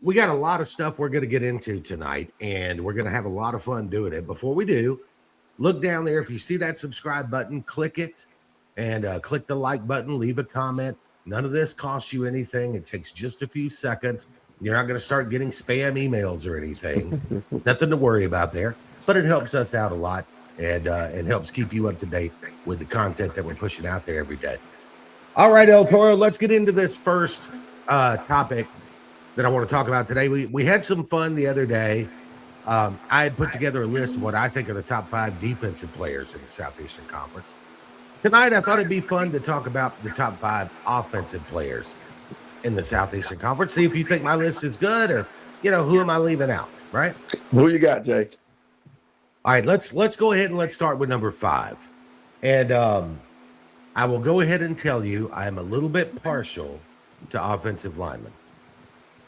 we got a lot of stuff we're going to get into tonight, and we're going to have a lot of fun doing it. Before we do, look down there. If you see that subscribe button, click it and click the like button, leave a comment. None of this costs you anything. It takes just a few seconds. You're not going to start getting spam emails or anything. Nothing to worry about there, but it helps us out a lot and helps keep you up to date with the content that we're pushing out there every day. All right, Eltoro, let's get into this first topic that I want to talk about today. We had some fun the other day. I had put together a list of what I think are the top 5 defensive players in the Southeastern Conference. Tonight, I thought it'd be fun to talk about the top 5 offensive players in the Southeastern Conference. See if you think my list is good, or who am I leaving out? Right? Who you got, Jay? All right, let's go ahead and let's start with number 5. And I will go ahead and tell you I am a little bit partial to offensive linemen.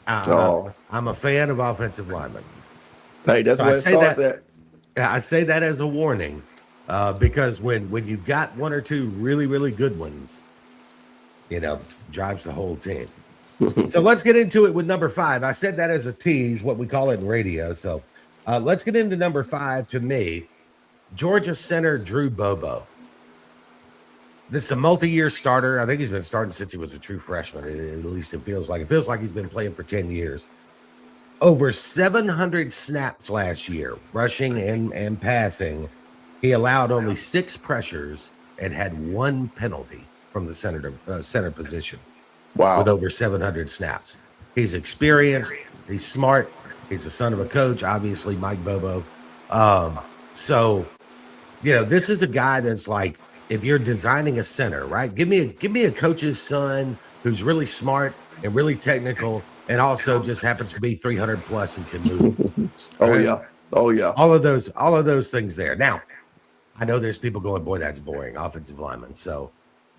I'm a fan of offensive linemen. Hey, that's where it starts at. I say that as a warning. Because when you've got one or two really, really good ones, drives the whole team. So let's get into it with number 5. I said that as a tease, what we call it in radio. So let's get into number 5. To me, Georgia center Drew Bobo. This is a multi-year starter. I think he's been starting since he was a true freshman. At least it feels like. It feels like he's been playing for 10 years. Over 700 snaps last year, rushing and passing. He allowed only 6 pressures and had 1 penalty from the center position. Wow. With over 700 snaps. He's experienced. He's smart. He's the son of a coach, obviously, Mike Bobo. So, this is a guy that's like, if you're designing a center, right? Give me a coach's son who's really smart and really technical and also just happens to be 300 plus and can move. Oh, yeah. All of those things there. Now, I know there's people going, boy, that's boring, offensive lineman. So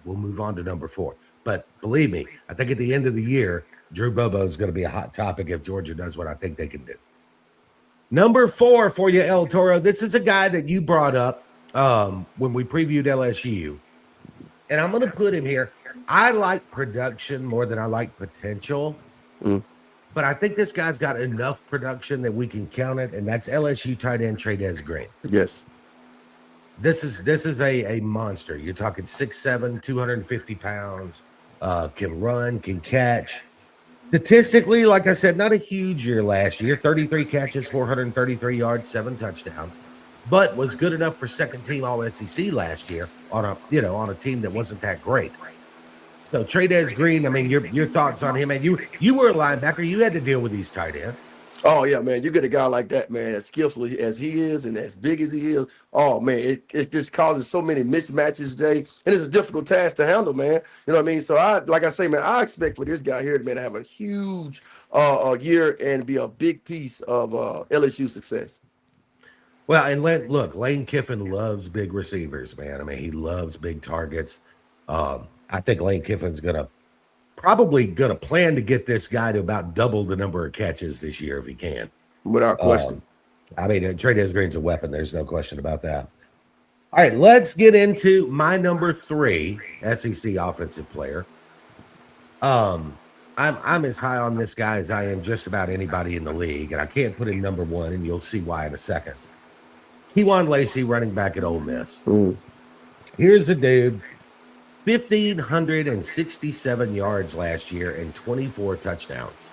we'll move on to number 4. But believe me, I think at the end of the year, Drew Bobo is going to be a hot topic if Georgia does what I think they can do. Number 4 for you, Eltoro. This is a guy that you brought up when we previewed LSU. And I'm going to put him here. I like production more than I like potential. But I think this guy's got enough production that we can count it, and that's LSU tight end Trey Green. Yes. This is a monster. You're talking 6'7", 250 pounds, can run, can catch. Statistically, like I said, not a huge year last year. 33 catches, 433 yards, 7 touchdowns, but was good enough for second team All SEC last year on a team that wasn't that great. So Trey Green, I mean, your thoughts on him? And you were a linebacker. You had to deal with these tight ends. Oh, yeah, man. You get a guy like that, man, as skillful as he is and as big as he is. Oh, man, it just causes so many mismatches, Jay. And it's a difficult task to handle, man. You know what I mean? So, like I say, man, I expect for this guy here, man, to have a huge year and be a big piece of LSU success. Well, and Lane Kiffin loves big receivers, man. I mean, he loves big targets. I think Lane Kiffin's probably going to plan to get this guy to about double the number of catches this year if he can. Without question. I mean, Trey Green's a weapon. There's no question about that. All right, let's get into my number 3 SEC offensive player. I'm as high on this guy as I am just about anybody in the league, and I can't put him number 1, and you'll see why in a second. Kewan Lacey, running back at Ole Miss. Here's a dude. 1,567 yards last year and 24 touchdowns.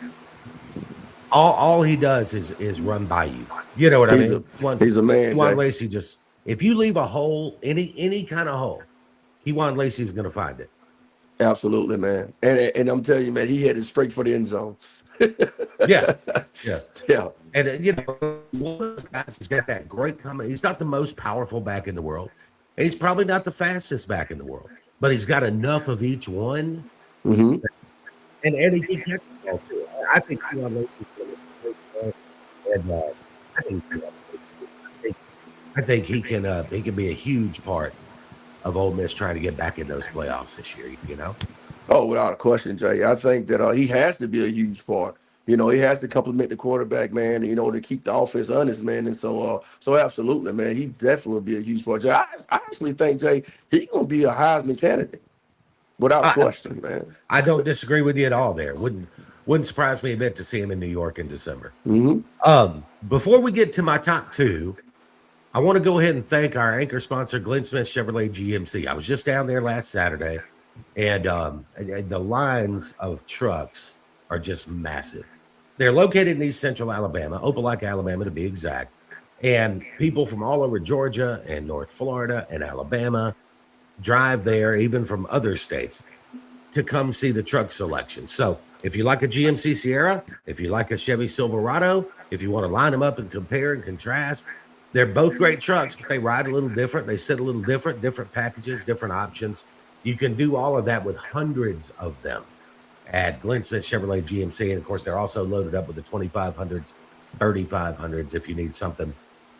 All he does is run by you. You know what I mean? He's a man. Kewan Lacey just, if you leave a hole, any kind of hole, Kewan Lacey's going to find it. Absolutely, man. And I'm telling you, man, he headed straight for the end zone. Yeah. And one of those guys has got that great comment. He's not the most powerful back in the world. He's probably not the fastest back in the world. But he's got enough of each one, and he can catch the ball too. I think Kewan I think he can be a huge part of Ole Miss trying to get back in those playoffs this year. Oh, without a question, Jay. I think that he has to be a huge part. He has to complement the quarterback, man, to keep the offense honest, man. And so absolutely, man, he definitely will be a huge part. Jay, I actually think, Jay, he's going to be a Heisman candidate without question, man. I don't disagree with you at all there. Wouldn't surprise me a bit to see him in New York in December. Hmm. Before we get to my top two, I want to go ahead and thank our anchor sponsor, Glenn Smith Chevrolet GMC. I was just down there last Saturday, and the lines of trucks are just massive. They're located in East Central Alabama, Opelika, Alabama to be exact. And people from all over Georgia and North Florida and Alabama drive there, even from other states, to come see the truck selection. So if you like a GMC Sierra, if you like a Chevy Silverado, if you want to line them up and compare and contrast, they're both great trucks, but they ride a little different. They sit a little different, different packages, different options. You can do all of that with hundreds of them at Glenn Smith Chevrolet GMC. And of course, they're also loaded up with the 2500s, 3500s if you need something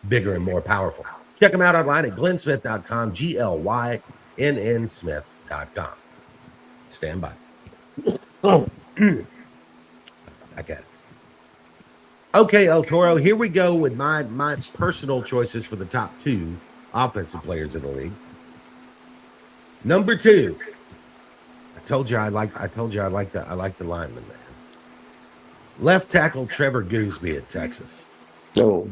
bigger and more powerful. Check them out online at glennsmith.com, GLYNN Smith.com. Stand by. Oh, I got it. Okay, Eltoro, here we go with my personal choices for the top two offensive players in the league. Number two, I told you I like the lineman, man. Left tackle Trevor Gooseby at Texas. Oh,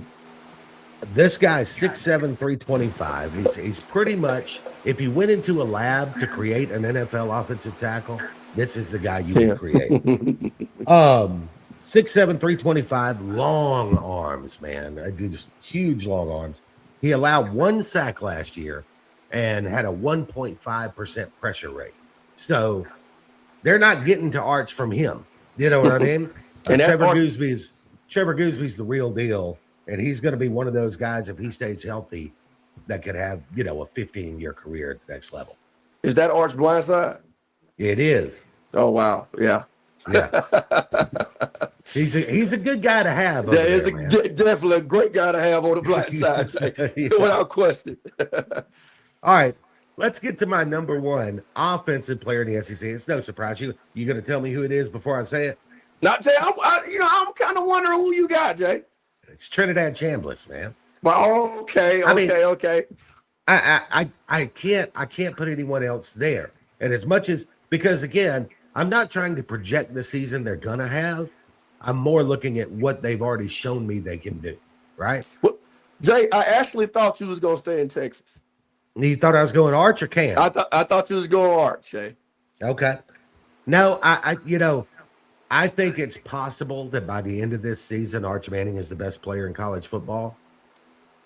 This guy's 6'7", 325. He's pretty much, if he went into a lab to create an NFL offensive tackle, this is the guy you would create. 6'7", 325, long arms, man. Just huge long arms. He allowed 1 sack last year and had a 1.5% pressure rate. So they're not getting to Arch from him. You know what I mean? And Trevor Gooseby's the real deal. And he's going to be one of those guys, if he stays healthy, that could have, a 15-year career at the next level. Is that Arch blindside? It is. Oh, wow. Yeah. Yeah. He's a good guy to have. That is definitely a great guy to have on the blind side, Yeah. without question. All right. Let's get to my number one offensive player in the SEC. It's no surprise. You going to tell me who it is before I say it? Not Jay, I'm kind of wondering who you got, Jay. It's Trinidad Chambliss, man. Well, okay. I can't put anyone else there. And as much as, because again, I'm not trying to project the season they're gonna have. I'm more looking at what they've already shown me they can do. Right? Well, Jay, I actually thought you was gonna stay in Texas. You thought I was going Arch or Cam? I thought you was going Arch, Jay. Okay. No, I think it's possible that by the end of this season, Arch Manning is the best player in college football.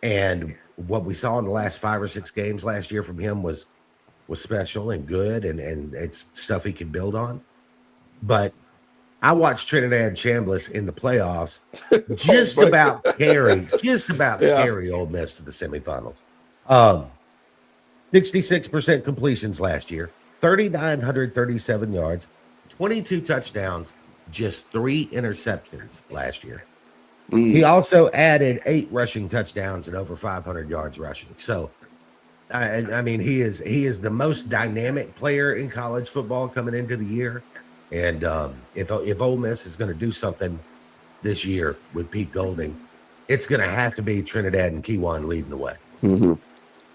And what we saw in the last 5 or 6 games last year from him was special and good, and it's stuff he can build on. But I watched Trinidad Chambliss in the playoffs just about carry Ole Miss to the semifinals. 66% completions last year, 3,937 yards, 22 touchdowns, just 3 interceptions last year. He also added 8 rushing touchdowns and over 500 yards rushing. So, I mean, he is the most dynamic player in college football coming into the year. And if Ole Miss is going to do something this year with Pete Golding, it's going to have to be Trinidad and Kewan leading the way. Mm-hmm.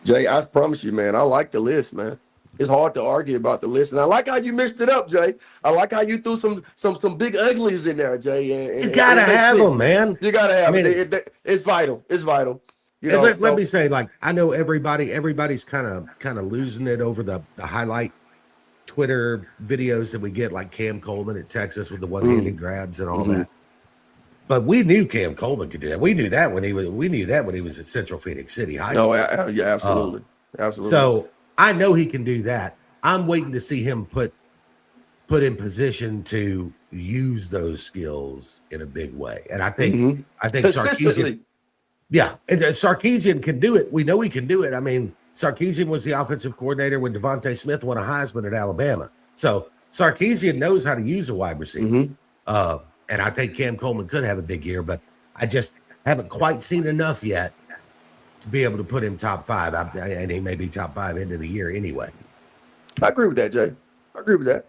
Jay, I promise you, man, I like the list, man. It's hard to argue about the list, and I like how you mixed it up, Jay. I like how you threw some big uglies in there, Jay. And you gotta have them, man. You gotta have it. It's vital. It's vital. You know, let me say, like, I know everybody's kind of losing it over the highlight Twitter videos that we get, like Cam Coleman at Texas with the one-handed grabs and all that. But we knew Cam Coleman could do that. We knew that when he was at Central Phoenix City High School. Oh, yeah, absolutely, absolutely. So I know he can do that. I'm waiting to see him put in position to use those skills in a big way. And I think Sarkisian, and Sarkisian can do it. We know he can do it. I mean, Sarkisian was the offensive coordinator when Devontae Smith won a Heisman at Alabama. So Sarkisian knows how to use a wide receiver. And I think Cam Coleman could have a big year, but I just haven't quite seen enough yet to be able to put him top 5. And he may be top 5 into the year anyway. I agree with that, Jay. I agree with that.